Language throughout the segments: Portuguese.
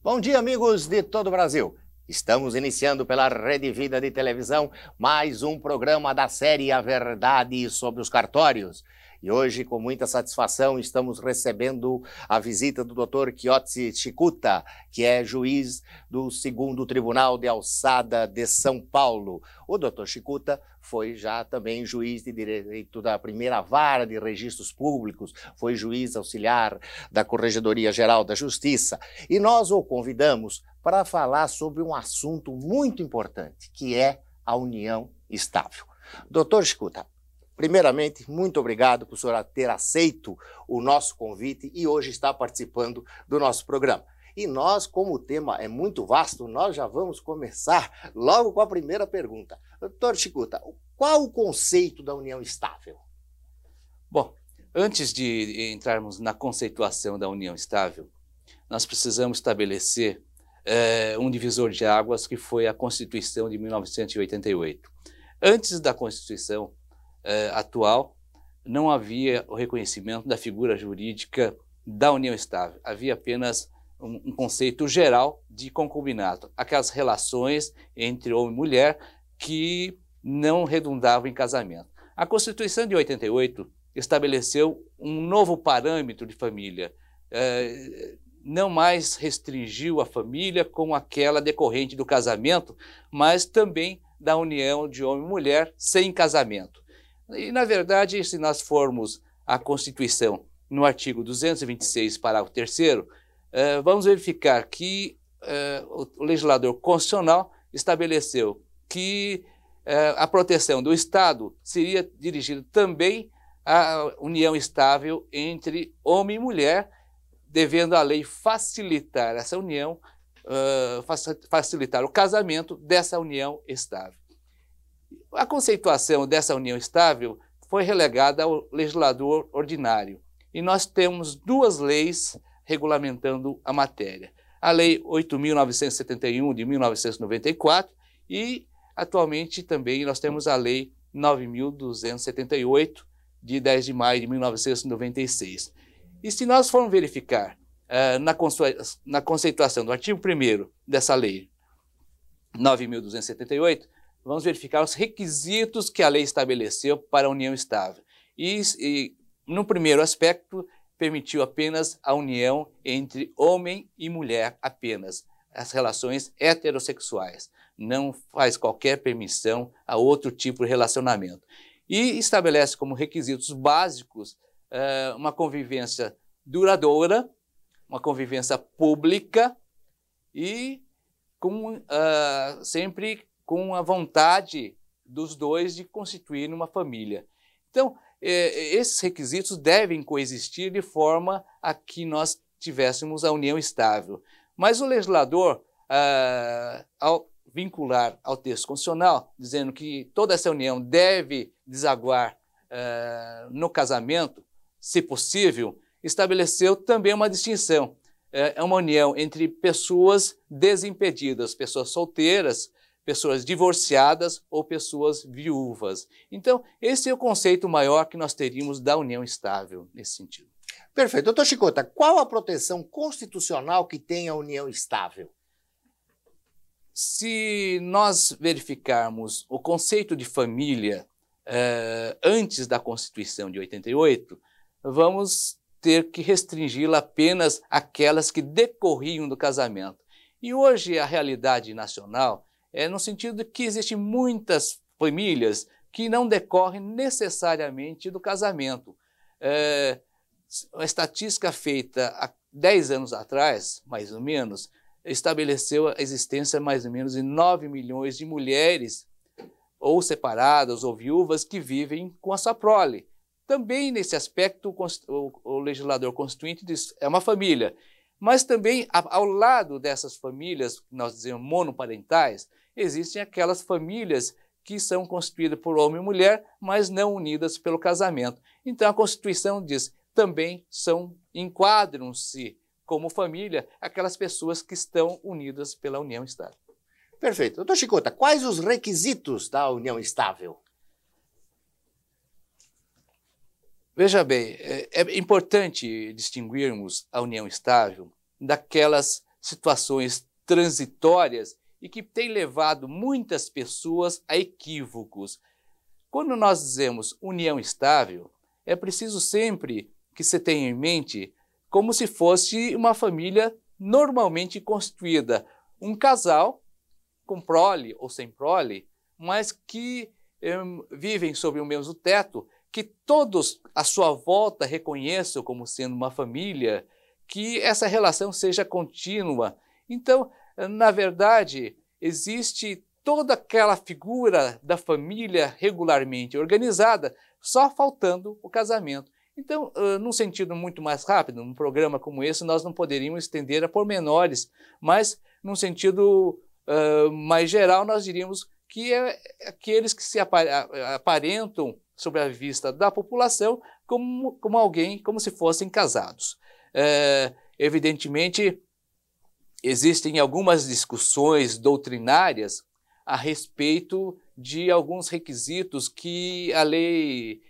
Bom dia, amigos de todo o Brasil. Estamos iniciando pela Rede Vida de televisão mais um programa da série A Verdade sobre os Cartórios. E hoje, com muita satisfação, estamos recebendo a visita do Dr. Chiotzi Chikuta, que é juiz do 2º Tribunal de Alçada de São Paulo. O Dr. Chikuta foi já também juiz de direito da primeira vara de registros públicos, foi juiz auxiliar da Corregedoria Geral da Justiça. E nós o convidamos para falar sobre um assunto muito importante, que é a união estável. Dr. Chikuta, primeiramente, muito obrigado por o senhor ter aceito o nosso convite e hoje estar participando do nosso programa. E nós, como o tema é muito vasto, nós já vamos começar logo com a primeira pergunta. Dr. Chikuta, qual o conceito da união estável? Bom, antes de entrarmos na conceituação da união estável, nós precisamos estabelecer um divisor de águas que foi a Constituição de 1988. Antes da Constituição atual, não havia o reconhecimento da figura jurídica da união estável. Havia apenas um conceito geral de concubinato, aquelas relações entre homem e mulher que não redundavam em casamento. A Constituição de 88 estabeleceu um novo parâmetro de família, não mais restringiu a família como aquela decorrente do casamento, mas também da união de homem e mulher sem casamento. E, na verdade, se nós formos à Constituição, no artigo 226, parágrafo 3º, vamos verificar que o legislador constitucional estabeleceu que a proteção do Estado seria dirigida também à união estável entre homem e mulher, devendo a lei facilitar essa união, facilitar o casamento dessa união estável. A conceituação dessa união estável foi relegada ao legislador ordinário, e nós temos duas leis regulamentando a matéria. A Lei 8.971, de 1994, e, atualmente, também nós temos a Lei 9.278, de 10 de maio de 1996. E se nós formos verificar na conceituação do artigo 1º dessa lei 9.278, vamos verificar os requisitos que a lei estabeleceu para a união estável. E no primeiro aspecto, permitiu apenas a união entre homem e mulher apenas, as relações heterossexuais. Não faz qualquer permissão a outro tipo de relacionamento. E estabelece como requisitos básicos uma convivência duradoura, uma convivência pública e sempre com a vontade dos dois de constituir uma família. Então, esses requisitos devem coexistir de forma a que nós tivéssemos a união estável. Mas o legislador, ao vincular ao texto constitucional, dizendo que toda essa união deve desaguar no casamento, se possível, estabeleceu também uma distinção. É uma união entre pessoas desimpedidas, pessoas solteiras, pessoas divorciadas ou pessoas viúvas. Então, esse é o conceito maior que nós teríamos da união estável nesse sentido. Perfeito. Doutor Chikuta, qual a proteção constitucional que tem a união estável? Se nós verificarmos o conceito de família antes da Constituição de 88, vamos ter que restringi-la apenas àquelas que decorriam do casamento. E hoje a realidade nacional é no sentido de que existem muitas famílias que não decorrem necessariamente do casamento. A estatística feita há 10 anos atrás, mais ou menos, estabeleceu a existência mais ou menos de 9 milhões de mulheres ou separadas ou viúvas que vivem com a sua prole. Também nesse aspecto o legislador constituinte diz é uma família, mas também ao lado dessas famílias, nós dizemos monoparentais, existem aquelas famílias que são constituídas por homem e mulher, mas não unidas pelo casamento. Então a Constituição diz também enquadram-se como família aquelas pessoas que estão unidas pela união estável. Perfeito. Doutor Chikuta, quais os requisitos da união estável? Veja bem, é importante distinguirmos a união estável daquelas situações transitórias e que têm levado muitas pessoas a equívocos. Quando nós dizemos união estável, é preciso sempre que se tenha em mente como se fosse uma família normalmente constituída, um casal com prole ou sem prole, mas que vivem sob o mesmo teto, que todos à sua volta reconheçam como sendo uma família, que essa relação seja contínua. Então, na verdade, existe toda aquela figura da família regularmente organizada, só faltando o casamento. Então, num sentido muito mais rápido, num programa como esse, nós não poderíamos estender a pormenores, mas num sentido mais geral, nós diríamos que é aqueles que se aparentam sob a vista da população como alguém, como se fossem casados. Evidentemente, existem algumas discussões doutrinárias a respeito de alguns requisitos que a lei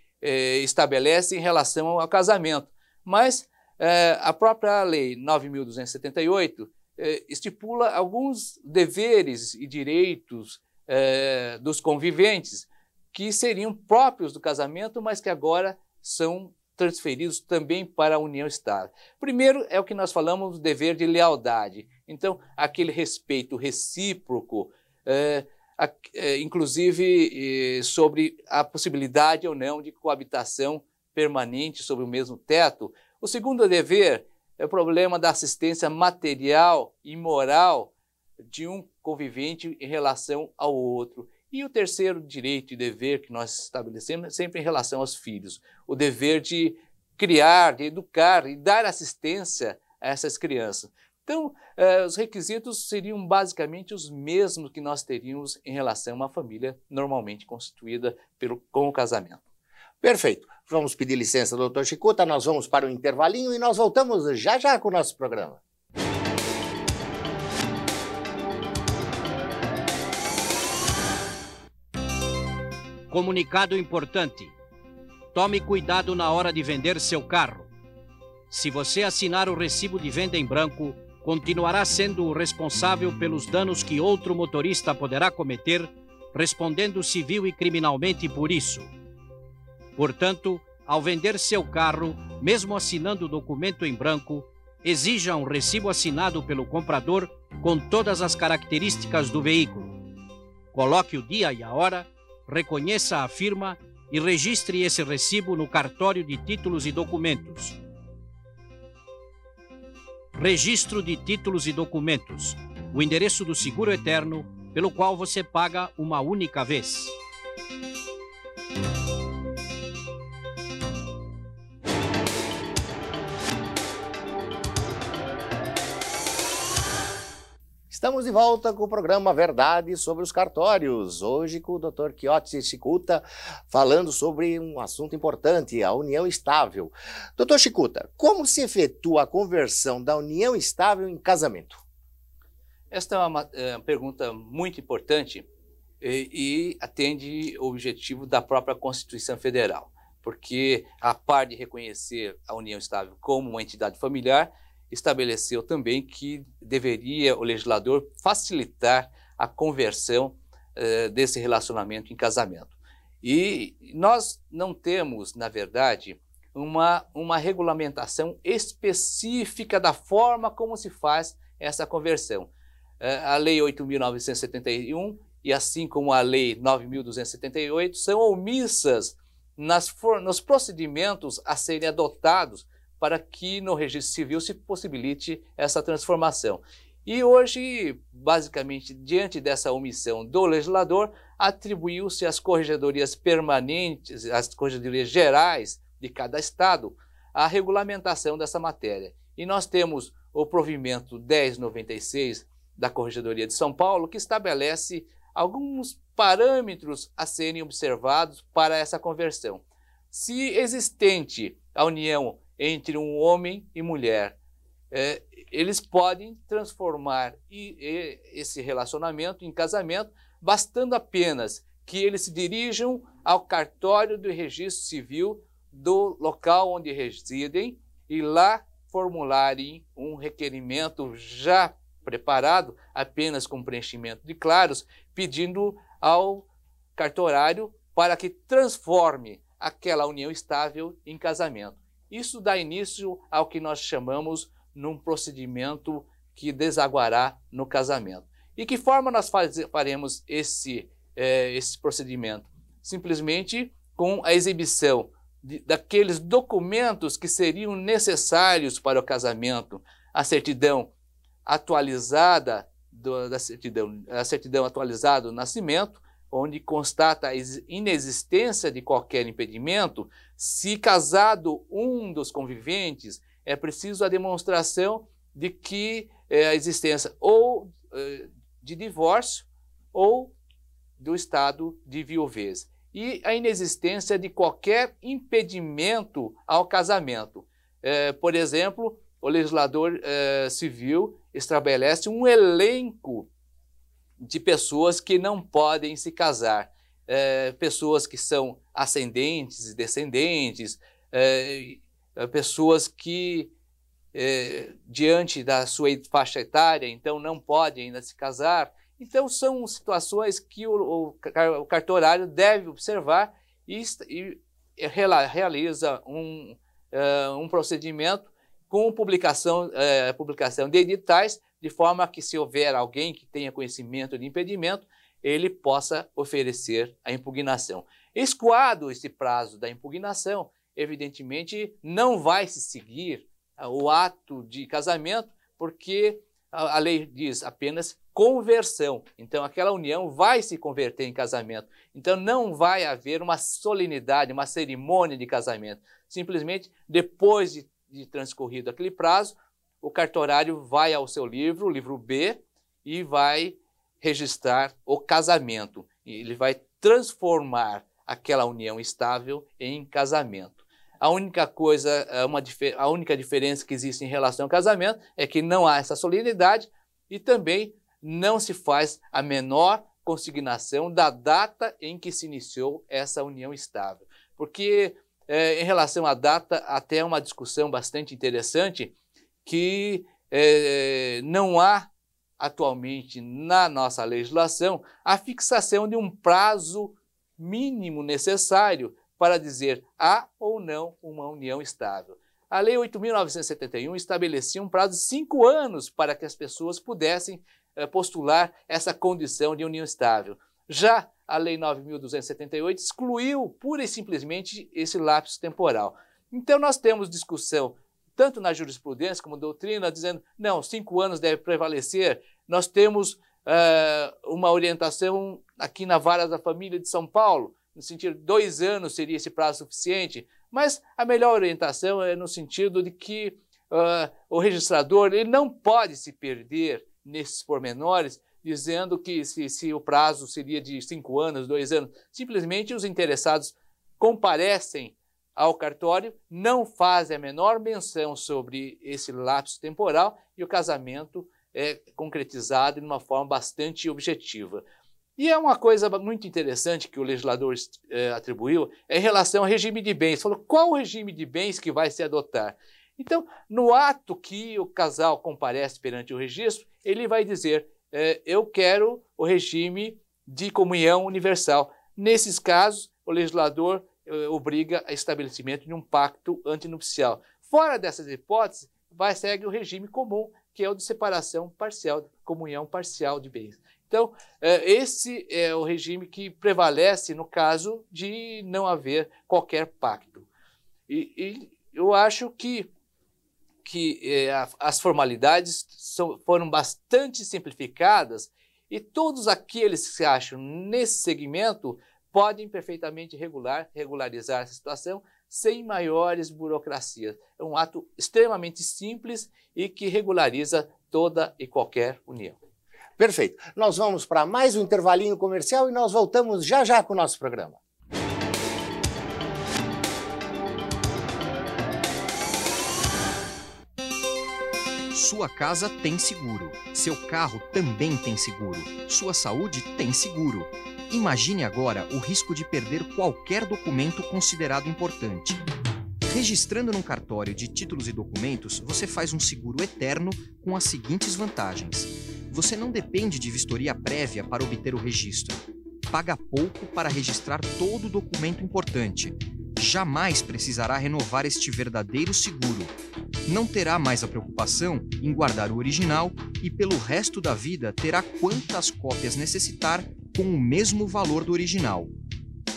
estabelece em relação ao casamento. Mas a própria lei 9.278 estipula alguns deveres e direitos dos conviventes que seriam próprios do casamento, mas que agora são transferidos também para a união estável. Primeiro é o que nós falamos do dever de lealdade. Então, aquele respeito recíproco, inclusive sobre a possibilidade ou não de coabitação permanente sobre o mesmo teto. O segundo dever é o problema da assistência material e moral de um convivente em relação ao outro. E o terceiro direito e dever que nós estabelecemos é sempre em relação aos filhos, o dever de criar, de educar e dar assistência a essas crianças. Então, os requisitos seriam basicamente os mesmos que nós teríamos em relação a uma família normalmente constituída com o casamento. Perfeito. Vamos pedir licença, doutor Chikuta, nós vamos para o intervalinho e nós voltamos já já com o nosso programa. Comunicado importante. Tome cuidado na hora de vender seu carro. Se você assinar o recibo de venda em branco, continuará sendo o responsável pelos danos que outro motorista poderá cometer, respondendo civil e criminalmente por isso. Portanto, ao vender seu carro, mesmo assinando o documento em branco, exija um recibo assinado pelo comprador com todas as características do veículo. Coloque o dia e a hora, reconheça a firma e registre esse recibo no cartório de títulos e documentos. Registro de títulos e documentos, o endereço do seguro eterno, pelo qual você paga uma única vez. Estamos de volta com o programa Verdade sobre os Cartórios, hoje com o Dr. Kiyoshi Chikuta, falando sobre um assunto importante, a união estável. Dr. Chikuta, como se efetua a conversão da união estável em casamento? Esta é uma pergunta muito importante e atende o objetivo da própria Constituição Federal, porque, a par de reconhecer a união estável como uma entidade familiar, estabeleceu também que deveria o legislador facilitar a conversão desse relacionamento em casamento. E nós não temos, na verdade, uma regulamentação específica da forma como se faz essa conversão. A Lei 8.971 e assim como a Lei 9.278 são omissas nos procedimentos a serem adotados para que no registro civil se possibilite essa transformação. E hoje, basicamente, diante dessa omissão do legislador, atribuiu-se às corregedorias permanentes, às corregedorias gerais de cada estado, a regulamentação dessa matéria. E nós temos o provimento 1096 da Corregedoria de São Paulo, que estabelece alguns parâmetros a serem observados para essa conversão. Se existente a união entre um homem e mulher, eles podem transformar esse relacionamento em casamento, bastando apenas que eles se dirijam ao cartório do registro civil do local onde residem e lá formularem um requerimento já preparado apenas com preenchimento de claros, pedindo ao cartorário para que transforme aquela união estável em casamento. Isso dá início ao que nós chamamos num procedimento que desaguará no casamento. E que forma nós faremos esse procedimento? Simplesmente com a exibição daqueles documentos que seriam necessários para o casamento, a certidão atualizada a certidão atualizada do nascimento, onde constata a inexistência de qualquer impedimento. Se casado um dos conviventes, é preciso a demonstração de que a existência ou de divórcio ou do estado de viuvez. E a inexistência de qualquer impedimento ao casamento. Por exemplo, o legislador civil estabelece um elenco de pessoas que não podem se casar. Pessoas que são ascendentes e descendentes, pessoas que, diante da sua faixa etária, então não podem ainda se casar. Então, são situações que o cartorário deve observar e realiza um procedimento com publicação de editais, de forma que, se houver alguém que tenha conhecimento de impedimento, ele possa oferecer a impugnação. Escoado esse prazo da impugnação, evidentemente não vai se seguir o ato de casamento, porque a lei diz apenas conversão. Então, aquela união vai se converter em casamento. Então, não vai haver uma solenidade, uma cerimônia de casamento. Simplesmente, depois de transcorrido aquele prazo, o cartorário vai ao seu livro, o livro B, e vai registrar o casamento. Ele vai transformar aquela união estável em casamento. A única coisa, a única diferença que existe em relação ao casamento é que não há essa solenidade e também não se faz a menor consignação da data em que se iniciou essa união estável. Porque, em relação à data, até uma discussão bastante interessante, que não há atualmente na nossa legislação a fixação de um prazo mínimo necessário para dizer há ou não uma união estável. A Lei 8.971 estabelecia um prazo de 5 anos para que as pessoas pudessem postular essa condição de união estável. Já a Lei 9.278 excluiu pura e simplesmente esse lapso temporal. Então nós temos discussão tanto na jurisprudência como doutrina, dizendo, não, 5 anos deve prevalecer. Nós temos uma orientação aqui na Vara da Família de São Paulo, no sentido de 2 anos seria esse prazo suficiente, mas a melhor orientação é no sentido de que o registrador ele não pode se perder nesses pormenores, dizendo que se o prazo seria de 5 anos, 2 anos, simplesmente os interessados comparecem ao cartório, não fazem a menor menção sobre esse lapso temporal e o casamento é concretizado de uma forma bastante objetiva. E é uma coisa muito interessante que o legislador atribuiu em relação ao regime de bens. Falou qual o regime de bens que vai se adotar. Então, no ato que o casal comparece perante o registro, ele vai dizer, eu quero o regime de comunhão universal. Nesses casos, o legislador obriga a estabelecimento de um pacto antinupcial. Fora dessas hipóteses, segue o regime comum, que é o de separação parcial, comunhão parcial de bens. Então, esse é o regime que prevalece no caso de não haver qualquer pacto. E eu acho que as formalidades foram bastante simplificadas e todos aqueles que se acham nesse segmento podem perfeitamente regularizar essa situação sem maiores burocracias. É um ato extremamente simples e que regulariza toda e qualquer união. Perfeito. Nós vamos para mais um intervalinho comercial e nós voltamos já já com o nosso programa. Sua casa tem seguro, seu carro também tem seguro, sua saúde tem seguro. Imagine agora o risco de perder qualquer documento considerado importante. Registrando num cartório de títulos e documentos, você faz um seguro eterno com as seguintes vantagens. Você não depende de vistoria prévia para obter o registro. Paga pouco para registrar todo o documento importante. Jamais precisará renovar este verdadeiro seguro. Não terá mais a preocupação em guardar o original e pelo resto da vida terá quantas cópias necessitar com o mesmo valor do original.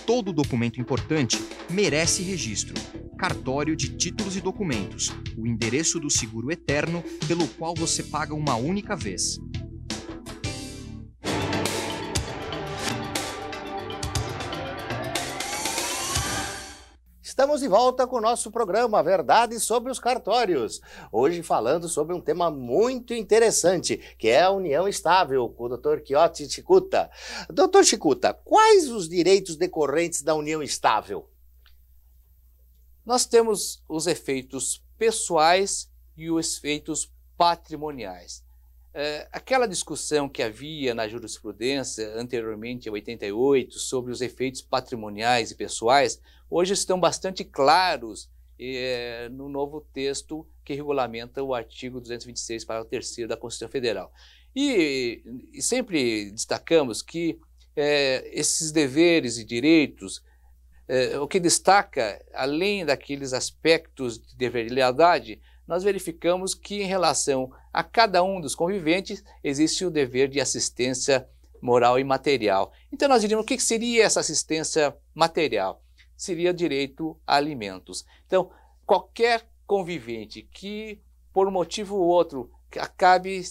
Todo documento importante merece registro. Cartório de Títulos e Documentos, o endereço do seguro eterno pelo qual você paga uma única vez. Estamos de volta com o nosso programa Verdade sobre os Cartórios. Hoje falando sobre um tema muito interessante, que é a união estável, com o Dr. Quiote Chikuta. Dr. Chikuta, quais os direitos decorrentes da união estável? Nós temos os efeitos pessoais e os efeitos patrimoniais. Aquela discussão que havia na jurisprudência anteriormente, em 88, sobre os efeitos patrimoniais e pessoais, hoje estão bastante claros no novo texto que regulamenta o artigo 226, parágrafo 3º da Constituição Federal. E sempre destacamos que esses deveres e direitos, o que destaca, além daqueles aspectos de dever e lealdade, nós verificamos que, em relação a cada um dos conviventes, existe o dever de assistência moral e material. Então, nós diríamos, o que seria essa assistência material? Seria direito a alimentos. Então, qualquer convivente que, por um motivo ou outro, acabe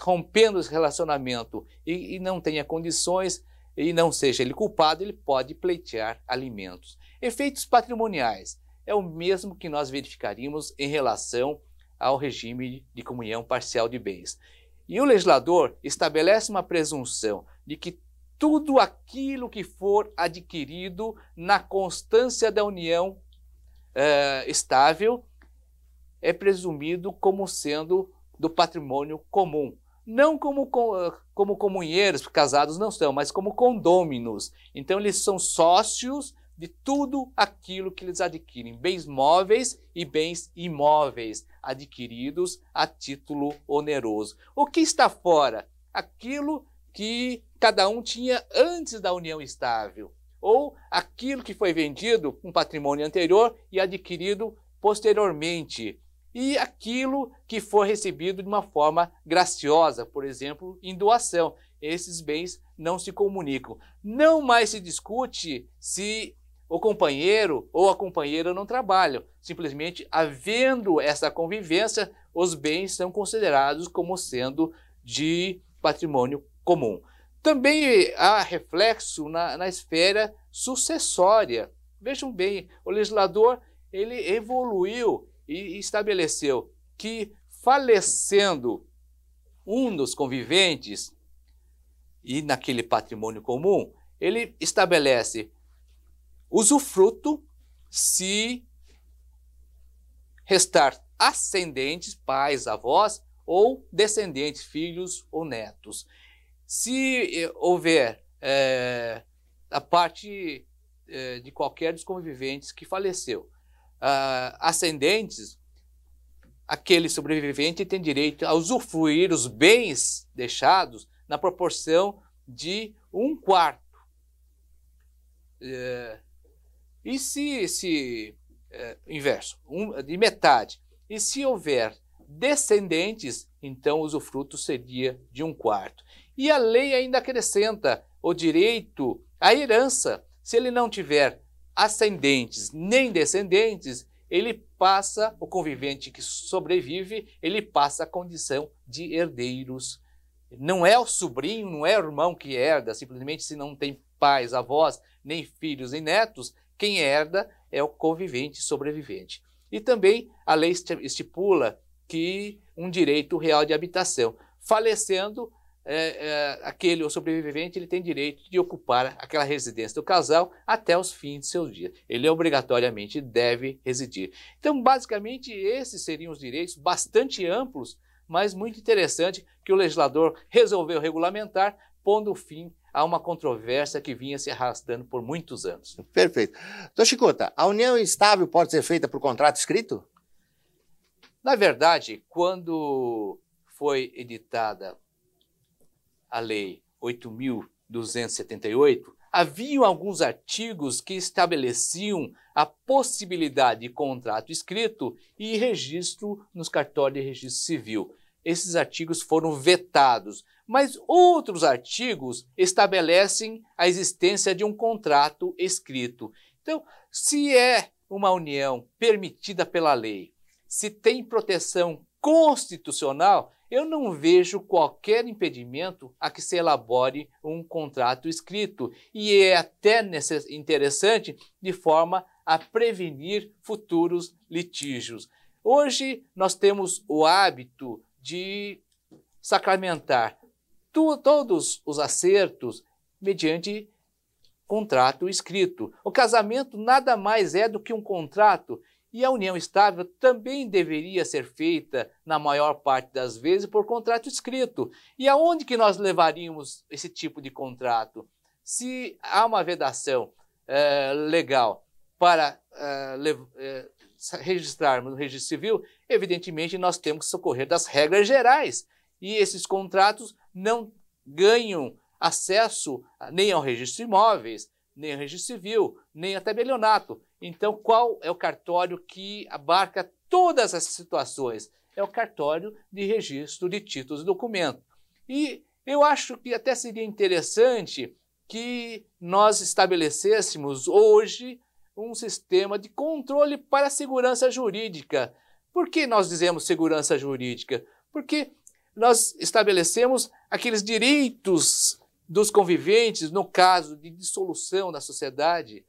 rompendo esse relacionamento e não tenha condições e não seja ele culpado, ele pode pleitear alimentos. Efeitos patrimoniais é o mesmo que nós verificaríamos em relação ao regime de comunhão parcial de bens. E o legislador estabelece uma presunção de que tudo aquilo que for adquirido na constância da união estável é presumido como sendo do patrimônio comum. Não como comunheiros, casados não são, mas como condôminos. Então, eles são sócios de tudo aquilo que eles adquirem, bens móveis e bens imóveis, adquiridos a título oneroso. O que está fora? Aquilo que cada um tinha antes da união estável, ou aquilo que foi vendido com patrimônio anterior e adquirido posteriormente, e aquilo que foi recebido de uma forma graciosa, por exemplo, em doação. Esses bens não se comunicam. Não mais se discute se o companheiro ou a companheira não trabalham. Simplesmente, havendo essa convivência, os bens são considerados como sendo de patrimônio comum. Também há reflexo na esfera sucessória. Vejam bem, o legislador ele evoluiu e estabeleceu que, falecendo um dos conviventes e naquele patrimônio comum, ele estabelece usufruto se restar ascendentes, pais, avós, ou descendentes, filhos ou netos. Se houver a parte de qualquer dos conviventes que faleceu, ascendentes, aquele sobrevivente tem direito a usufruir os bens deixados na proporção de 1/4. E se inverso, de metade. E se houver descendentes, então o usufruto seria de 1/4. E a lei ainda acrescenta o direito à herança. Se ele não tiver ascendentes nem descendentes, ele passa, o convivente que sobrevive, ele passa a condição de herdeiros. Não é o sobrinho, não é o irmão que herda, simplesmente se não tem pais, avós, nem filhos, nem netos, quem herda é o convivente sobrevivente. E também a lei estipula que um direito real de habitação. Falecendo, o sobrevivente ele tem direito de ocupar aquela residência do casal até os fins de seus dias. Ele obrigatoriamente deve residir. Então, basicamente, esses seriam os direitos bastante amplos, mas muito interessante que o legislador resolveu regulamentar, pondo fim há uma controvérsia que vinha se arrastando por muitos anos. Perfeito. Então, Chicota, a união estável pode ser feita por contrato escrito? Na verdade, quando foi editada a Lei 8.278, haviam alguns artigos que estabeleciam a possibilidade de contrato escrito e registro nos cartórios de registro civil. Esses artigos foram vetados, mas outros artigos estabelecem a existência de um contrato escrito. Então, se é uma união permitida pela lei, se tem proteção constitucional, eu não vejo qualquer impedimento a que se elabore um contrato escrito. E é até interessante de forma a prevenir futuros litígios. Hoje nós temos o hábito de sacramentar todos os acertos mediante contrato escrito. O casamento nada mais é do que um contrato. E a união estável também deveria ser feita, na maior parte das vezes, por contrato escrito. E aonde que nós levaríamos esse tipo de contrato? Se há uma vedação legal para registrarmos no registro civil, evidentemente nós temos que socorrer das regras gerais. E esses contratos não ganham acesso nem ao registro de imóveis, nem ao registro civil, nem ao tabelionato. Então, qual é o cartório que abarca todas essas situações? É o cartório de registro de títulos e documentos. E eu acho que até seria interessante que nós estabelecêssemos hoje um sistema de controle para a segurança jurídica. Por que nós dizemos segurança jurídica? Porque nós estabelecemos aqueles direitos dos conviventes no caso de dissolução da sociedade,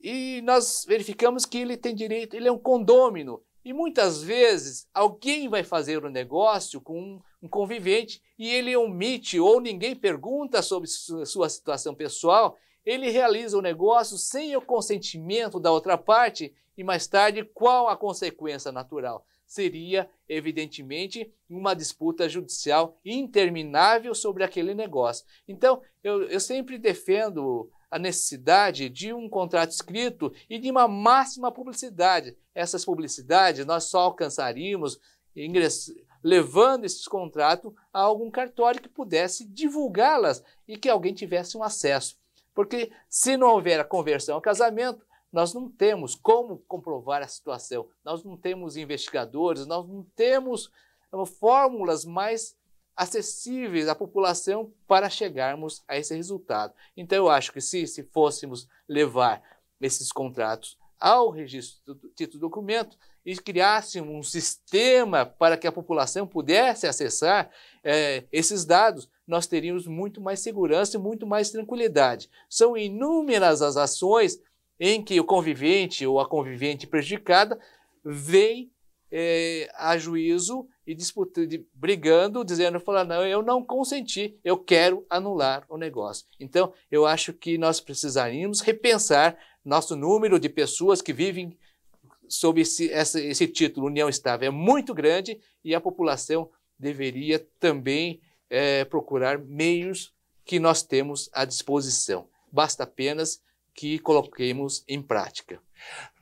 e nós verificamos que ele tem direito, ele é um condômino, e muitas vezes alguém vai fazer um negócio com um convivente e ele omite ou ninguém pergunta sobre sua situação pessoal, ele realiza o negócio sem o consentimento da outra parte e mais tarde qual a consequência natural? Seria, evidentemente, uma disputa judicial interminável sobre aquele negócio. Então, eu sempre defendo a necessidade de um contrato escrito e de uma máxima publicidade. Essas publicidades nós só alcançaríamos levando esses contratos a algum cartório que pudesse divulgá-las e que alguém tivesse um acesso. Porque se não houver a conversão ao casamento, nós não temos como comprovar a situação, nós não temos investigadores, nós não temos fórmulas mais acessíveis à população para chegarmos a esse resultado. Então, eu acho que se fôssemos levar esses contratos ao registro do título e documento e criássemos um sistema para que a população pudesse acessar esses dados, nós teríamos muito mais segurança e muito mais tranquilidade. São inúmeras as ações em que o convivente ou a convivente prejudicada vem a juízo e brigando, dizendo, não, eu não consenti, eu quero anular o negócio. Então, eu acho que nós precisaríamos repensar nosso número de pessoas que vivem sob esse título União Estável. É muito grande e a população deveria também procurar meios que nós temos à disposição. Basta apenas que coloquemos em prática.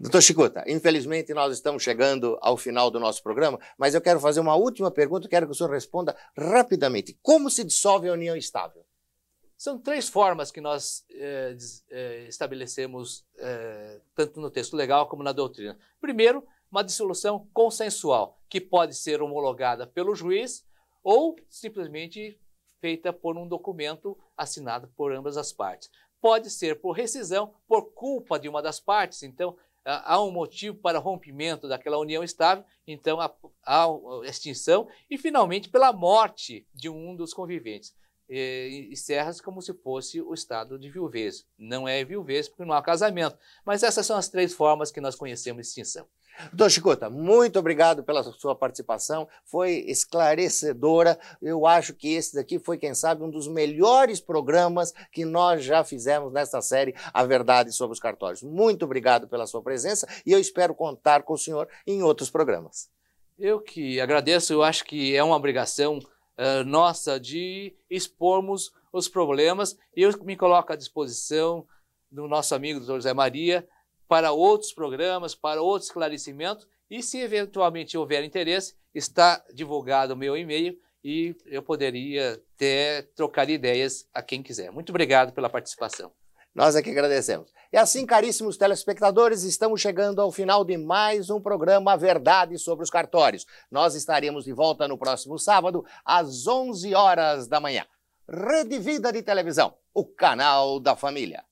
Doutor Chicota, infelizmente nós estamos chegando ao final do nosso programa, mas eu quero fazer uma última pergunta, quero que o senhor responda rapidamente. Como se dissolve a união estável? São três formas que nós estabelecemos, tanto no texto legal como na doutrina. Primeiro, uma dissolução consensual, que pode ser homologada pelo juiz ou simplesmente feita por um documento assinado por ambas as partes. Pode ser por rescisão, por culpa de uma das partes, então há um motivo para rompimento daquela união estável, então há extinção, e finalmente pela morte de um dos conviventes. Encerra-se como se fosse o estado de viuvez. Não é viuvez porque não há casamento, mas essas são as três formas que nós conhecemos de extinção. Doutor Chicota, muito obrigado pela sua participação, foi esclarecedora. Eu acho que esse daqui foi, quem sabe, um dos melhores programas que nós já fizemos nesta série A Verdade sobre os Cartórios. Muito obrigado pela sua presença e eu espero contar com o senhor em outros programas. Eu que agradeço, eu acho que é uma obrigação nossa de expormos os problemas e eu me coloco à disposição do nosso amigo Dr. José Maria para outros programas, para outros esclarecimentos e se eventualmente houver interesse, está divulgado o meu e-mail e eu poderia até trocar ideias a quem quiser. Muito obrigado pela participação. Nós é que agradecemos. E assim, caríssimos telespectadores, estamos chegando ao final de mais um programa A Verdade sobre os Cartórios. Nós estaremos de volta no próximo sábado, às 11 horas da manhã. Rede Vida de Televisão, o canal da família.